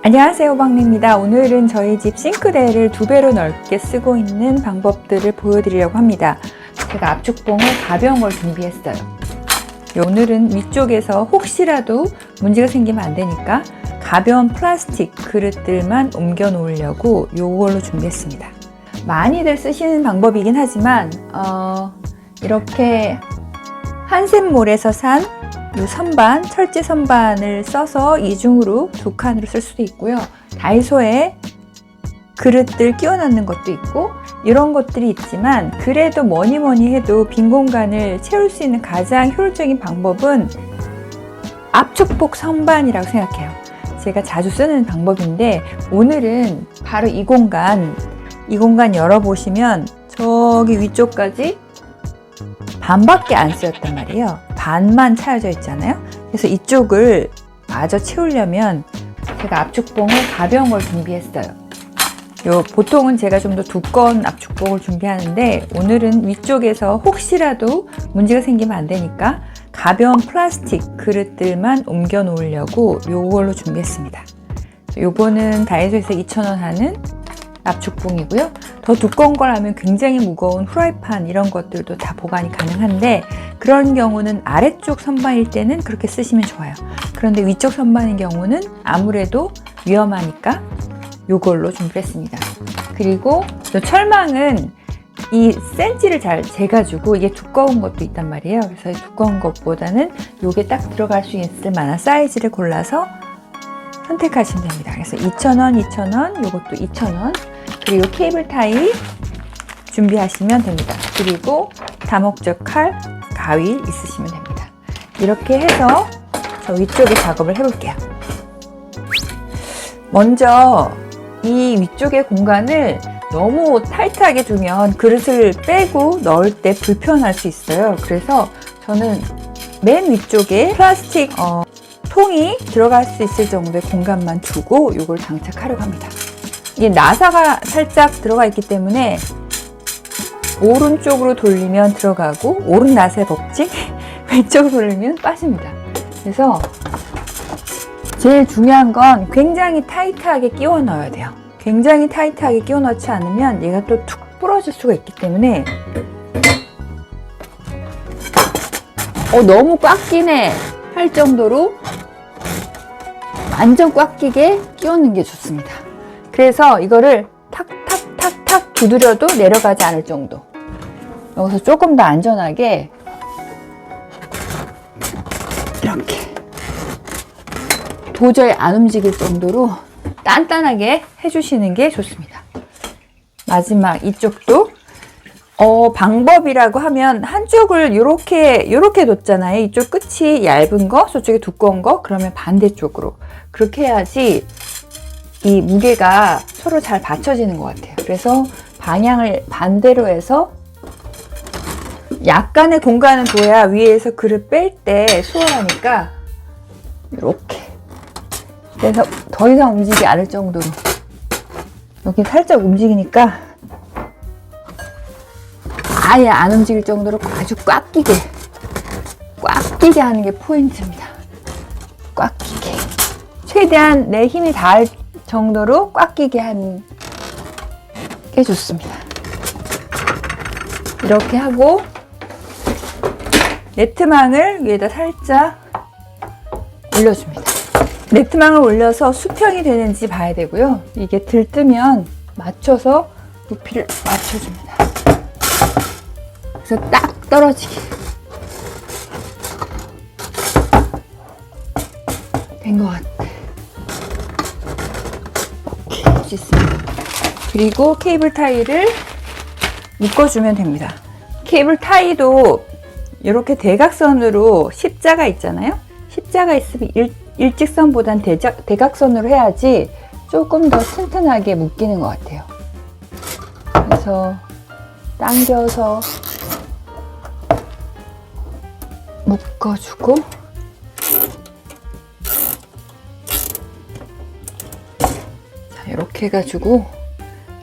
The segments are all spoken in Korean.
안녕하세요, 박미입니다. 오늘은 저희 집 싱크대를 2배로 넓게 쓰고 있는 방법들을 보여드리려고 합니다. 제가 압축봉을 가벼운 걸 준비했어요. 오늘은 위쪽에서 혹시라도 문제가 생기면 안 되니까 가벼운 플라스틱 그릇들만 옮겨 놓으려고 이걸로 준비했습니다. 많이들 쓰시는 방법이긴 하지만 이렇게 한샘몰에서 산 이 선반, 철제 선반을 써서 이중으로 2칸으로 쓸 수도 있고요. 다이소에 그릇들 끼워 넣는 것도 있고 이런 것들이 있지만, 그래도 뭐니 해도 빈 공간을 채울 수 있는 가장 효율적인 방법은 압축봉 선반이라고 생각해요. 제가 자주 쓰는 방법인데, 오늘은 바로 이 공간 열어보시면 저기 위쪽까지 반밖에 안 쓰였단 말이에요. 반만 차여져 있잖아요. 그래서 이쪽을 마저 채우려면 제가 압축봉을 가벼운 걸 준비했어요. 보통은 제가 좀 더 두꺼운 압축봉을 준비하는데, 오늘은 위쪽에서 혹시라도 문제가 생기면 안 되니까 가벼운 플라스틱 그릇들만 옮겨 놓으려고 이걸로 준비했습니다. 요거는 다이소에서 2,000원 하는 압축봉이고요. 더 두꺼운 걸 하면 굉장히 무거운 후라이팬 이런 것들도 다 보관이 가능한데, 그런 경우는 아래쪽 선반일 때는 그렇게 쓰시면 좋아요. 그런데 위쪽 선반인 경우는 아무래도 위험하니까 이걸로 준비했습니다. 그리고 이 철망은 이 센치를 잘 재가지고, 이게 두꺼운 것도 있단 말이에요. 그래서 이 두꺼운 것보다는 이게 딱 들어갈 수 있을 만한 사이즈를 골라서 선택하시면 됩니다. 그래서 2,000원, 이것도 2,000원. 그리고 케이블 타이 준비하시면 됩니다. 그리고 다목적 칼, 가위 있으시면 됩니다. 이렇게 해서 저 위쪽에 작업을 해볼게요. 먼저 이 위쪽의 공간을 너무 타이트하게 두면 그릇을 빼고 넣을 때 불편할 수 있어요. 그래서 저는 맨 위쪽에 플라스틱 통이 들어갈 수 있을 정도의 공간만 두고 이걸 장착하려고 합니다. 이게 나사가 살짝 들어가 있기 때문에 오른쪽으로 돌리면 들어가고, 오른 나사의 법칙, 왼쪽으로 돌리면 빠집니다. 그래서 제일 중요한 건 굉장히 타이트하게 끼워 넣어야 돼요. 굉장히 타이트하게 끼워 넣지 않으면 얘가 또 툭 부러질 수가 있기 때문에, 너무 꽉 끼네 할 정도로 완전 꽉 끼게 끼우는 게 좋습니다. 그래서 이거를 탁탁탁탁 두드려도 내려가지 않을 정도. 여기서 조금 더 안전하게 이렇게 도저히 안 움직일 정도로 단단하게 해주시는 게 좋습니다. 마지막 이쪽도 방법이라고 하면 한쪽을 요렇게 뒀잖아요. 이쪽 끝이 얇은 거, 저쪽이 두꺼운 거, 그러면 반대쪽으로 그렇게 해야지 이 무게가 서로 잘 받쳐지는 것 같아요. 그래서 방향을 반대로 해서 약간의 공간을 둬야 위에서 그릇 뺄 때 수월하니까 이렇게. 그래서 더 이상 움직이지 않을 정도로. 여기 살짝 움직이니까 아예 안 움직일 정도로 아주 꽉 끼게 하는 게 포인트입니다. 꽉 끼게. 최대한 내 힘이 닿을 정도로 꽉 끼게 하는 게 좋습니다. 이렇게 하고 네트망을 위에다 살짝 올려줍니다. 네트망을 올려서 수평이 되는지 봐야 되고요. 이게 들뜨면 맞춰서 높이를 맞춰줍니다. 그래서 딱 떨어지게 된 것 같아. 오케이, 할 수 있습니다. 그리고 케이블 타이를 묶어주면 됩니다. 케이블 타이도 이렇게 대각선으로 십자가 있잖아요. 십자가 있으면 일직선보단 대각선으로 해야지 조금 더 튼튼하게 묶이는 것 같아요. 그래서 당겨서 묶어주고, 자, 이렇게 해가지고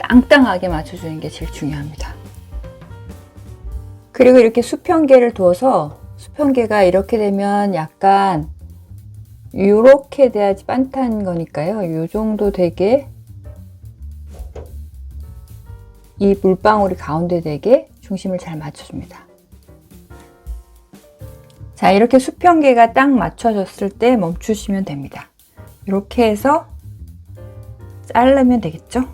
땅땅하게 맞춰주는 게 제일 중요합니다. 그리고 이렇게 수평계를 두어서, 수평계가 이렇게 되면 약간 요렇게 돼야지 반탄 거니까요. 요 정도 되게 이 물방울이 가운데 되게 중심을 잘 맞춰줍니다. 자, 이렇게 수평계가 딱 맞춰졌을 때 멈추시면 됩니다. 이렇게 해서 자르면 되겠죠?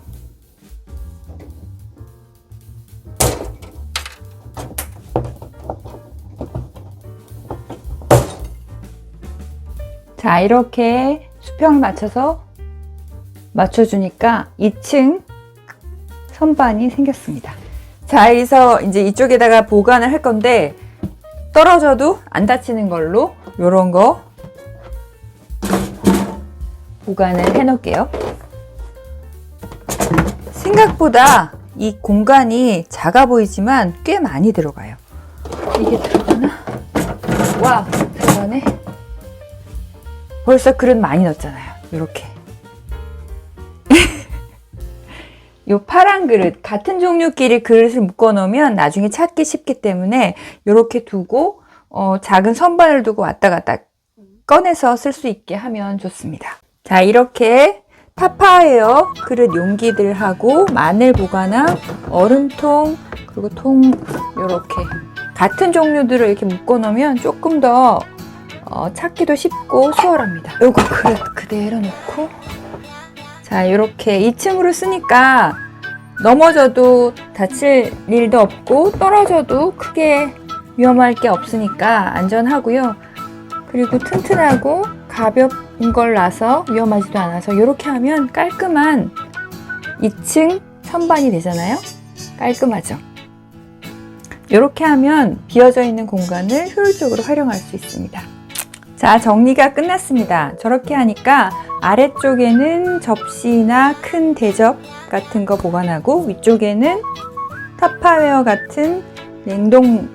자, 이렇게 수평 맞춰서 맞춰주니까 2층 선반이 생겼습니다. 자, 여기서 이제 이쪽에다가 보관을 할 건데 떨어져도 안 다치는 걸로 요런 거 보관을 해 놓을게요. 생각보다 이 공간이 작아 보이지만 꽤 많이 들어가요. 이게 들어가나? 와, 들어가네. 벌써 그릇 많이 넣었잖아요. 요렇게. 요 파란 그릇, 같은 종류끼리 그릇을 묶어 놓으면 나중에 찾기 쉽기 때문에 요렇게 두고 작은 선반을 두고 왔다 갔다 꺼내서 쓸 수 있게 하면 좋습니다. 자, 이렇게 타파웨어 그릇 용기들하고 마늘 보관함, 얼음통, 그리고 통 요렇게 같은 종류들을 이렇게 묶어 놓으면 조금 더 찾기도 쉽고 수월합니다. 요거 그릇 그대로 놓고, 자, 이렇게 2층으로 쓰니까 넘어져도 다칠 일도 없고 떨어져도 크게 위험할 게 없으니까 안전하고요. 그리고 튼튼하고 가벼운 걸 놔서 위험하지도 않아서 이렇게 하면 깔끔한 2층 선반이 되잖아요. 깔끔하죠. 이렇게 하면 비어져 있는 공간을 효율적으로 활용할 수 있습니다. 자, 정리가 끝났습니다. 저렇게 하니까 아래쪽에는 접시나 큰 대접 같은 거 보관하고 위쪽에는 타파웨어 같은 냉동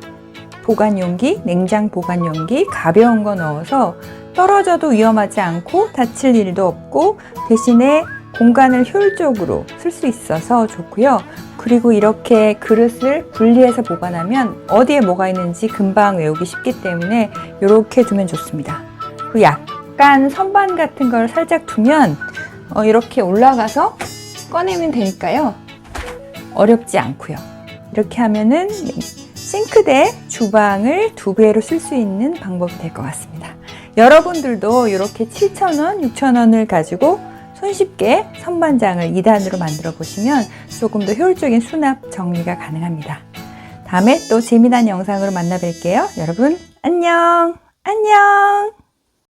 보관 용기, 냉장 보관 용기 가벼운 거 넣어서 떨어져도 위험하지 않고 다칠 일도 없고 대신에 공간을 효율적으로 쓸 수 있어서 좋고요. 그리고 이렇게 그릇을 분리해서 보관하면 어디에 뭐가 있는지 금방 외우기 쉽기 때문에 이렇게 두면 좋습니다. 그리고 약간 선반 같은 걸 살짝 두면 이렇게 올라가서 꺼내면 되니까요. 어렵지 않고요. 이렇게 하면은 싱크대, 주방을 2배로 쓸 수 있는 방법이 될 것 같습니다. 여러분들도 이렇게 7,000원, 6,000원을 가지고 손쉽게 선반장을 2단으로 만들어 보시면 조금 더 효율적인 수납 정리가 가능합니다. 다음에 또 재미난 영상으로 만나 뵐게요. 여러분 안녕! 안녕!